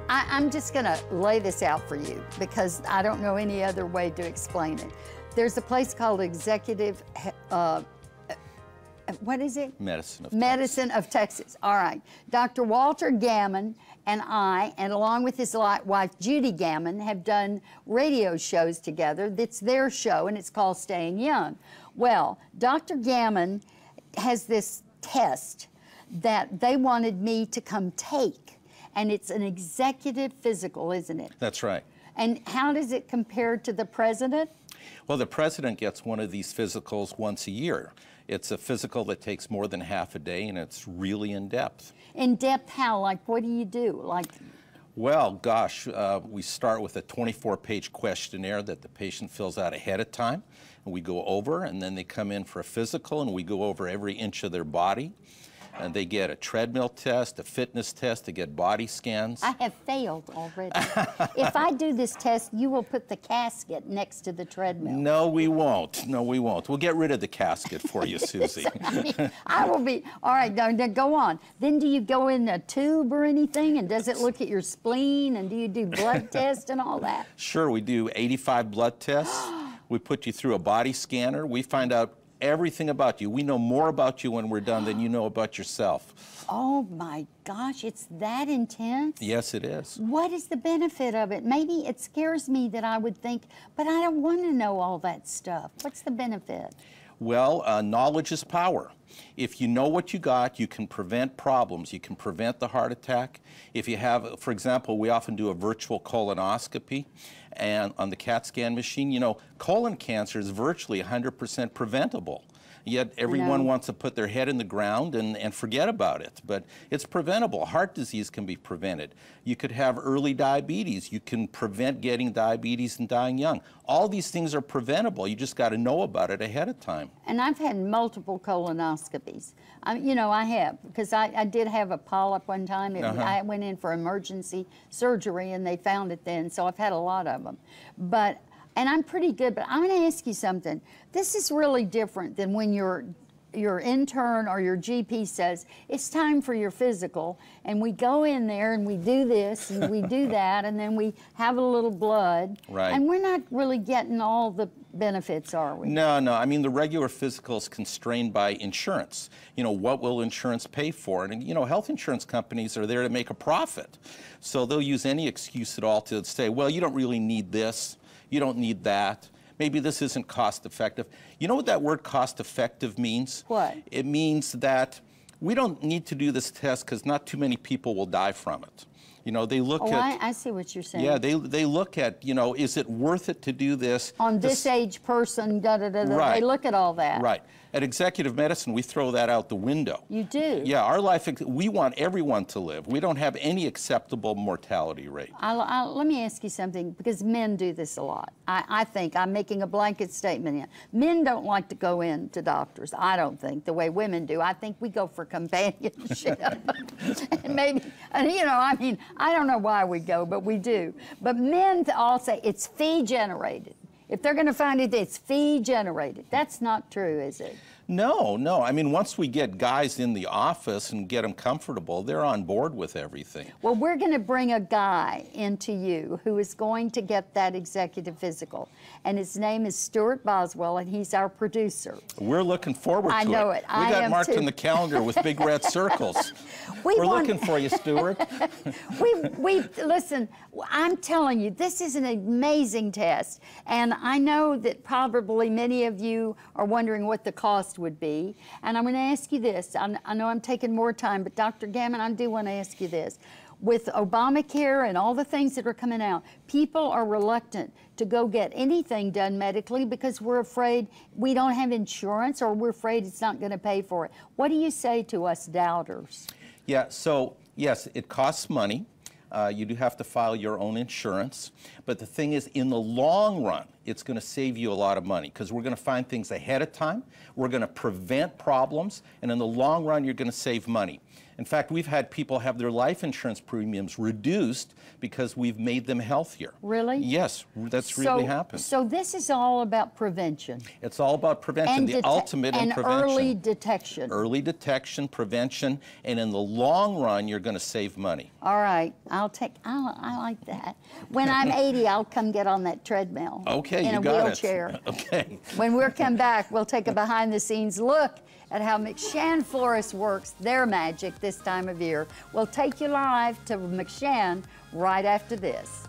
I'm just going to lay this out for you because I don't know any other way to explain it. There's a place called Executive, what is it? Medicine of Texas. All right. Dr. Walter Gaman and I, and along with his wife Judy Gaman, have done radio shows together. That's their show, and it's called Staying Young. Well, Dr. Gaman has this test that they wanted me to come take, and it's an executive physical, isn't it? That's right. And how does it compare to the president? Well, the president gets one of these physicals once a year. It's a physical that takes more than half a day, and it's really in depth. In depth how? Like, what do you do? Like, well, gosh, we start with a 24-page questionnaire that the patient fills out ahead of time, and we go over, and then they come in for a physical, and we go over every inch of their body. And they get a treadmill test, a fitness test, they get body scans. I have failed already. If I do this test, you will put the casket next to the treadmill. No, we won't. No, we won't. We'll get rid of the casket for you, Susie. I will be, all right, now go on. Then do you go in a tube or anything, and does it look at your spleen, and do you do blood tests and all that? Sure, we do 85 blood tests. We put you through a body scanner. We find out everything about you. We know more about you when we're done than you know about yourself. Oh my gosh, it's that intense? Yes, it is. What is the benefit of it? Maybe it scares me that I would think, but I don't want to know all that stuff. What's the benefit? Well, knowledge is power. If you know what you got, you can prevent problems. You can prevent the heart attack. If you have, for example, we often do a virtual colonoscopy, and on the CAT scan machine, you know, colon cancer is virtually 100% preventable. Yet everyone wants to put their head in the ground and forget about it. But it's preventable. Heart disease can be prevented. You could have early diabetes. You can prevent getting diabetes and dying young. All these things are preventable. You just got to know about it ahead of time. And I've had multiple colonoscopies. You know, I have, because I did have a polyp one time. I went in for emergency surgery, and they found it then, so I've had a lot of them. And I'm pretty good, but I'm going to ask you something. This is really different than when your intern or your GP says, it's time for your physical, and we go in there and we do this and we do that, and then we have a little blood. Right. And we're not really getting all the benefits, are we? No, no. I mean, the regular physical is constrained by insurance. You know, what will insurance pay for? And, you know, health insurance companies are there to make a profit. So they'll use any excuse at all to say, well, you don't really need this. You don't need that. Maybe this isn't cost effective. You know what that word cost effective means? What? It means that we don't need to do this test because not too many people will die from it. You know, they look at... I see what you're saying. Yeah, they look at, you know, is it worth it to do this? On this age person, da-da-da-da. Right. They look at all that. Right. At executive medicine, we throw that out the window. You do? Yeah, our life, we want everyone to live. We don't have any acceptable mortality rate. Let me ask you something, because men do this a lot. I think I'm making a blanket statement here. Men don't like to go in to doctors, I don't think, the way women do. I think we go for companionship. And maybe, you know, I mean, I don't know why we go, but we do. But men all say it's fee generated. If they're going to find it, it's fee generated. That's not true, is it? No, no. I mean, once we get guys in the office and get them comfortable, they're on board with everything. Well, we're going to bring a guy into you who is going to get that executive physical. And his name is Stuart Boswell, and he's our producer. We're looking forward to it. I know it. We got marked in the calendar with big red circles. We're looking for you, Stuart. Listen, I'm telling you, this is an amazing test. And I know that probably many of you are wondering what the cost would be. And I'm going to ask you this. I know I'm taking more time, but Dr. Gaman, I do want to ask you this. With Obamacare and all the things that are coming out, people are reluctant to go get anything done medically because we're afraid we don't have insurance, or we're afraid it's not going to pay for it. What do you say to us doubters? Yeah, so yes, it costs money. You do have to file your own insurance. But the thing is, in the long run, it's going to save you a lot of money because we're going to find things ahead of time. We're going to prevent problems. And in the long run, you're going to save money. In fact, we've had people have their life insurance premiums reduced because we've made them healthier. Really? Yes, that's really happened. So this is all about prevention. It's all about prevention, the ultimate in prevention. And early detection. Early detection, prevention, and in the long run, you're going to save money. All right, I like that. When I'm 80, I'll come get on that treadmill. Okay, in you a got wheelchair. it. Okay. When we come back, we'll take a behind-the-scenes look at how McShann Florist works their magic this time of year. We'll take you live to McShann right after this.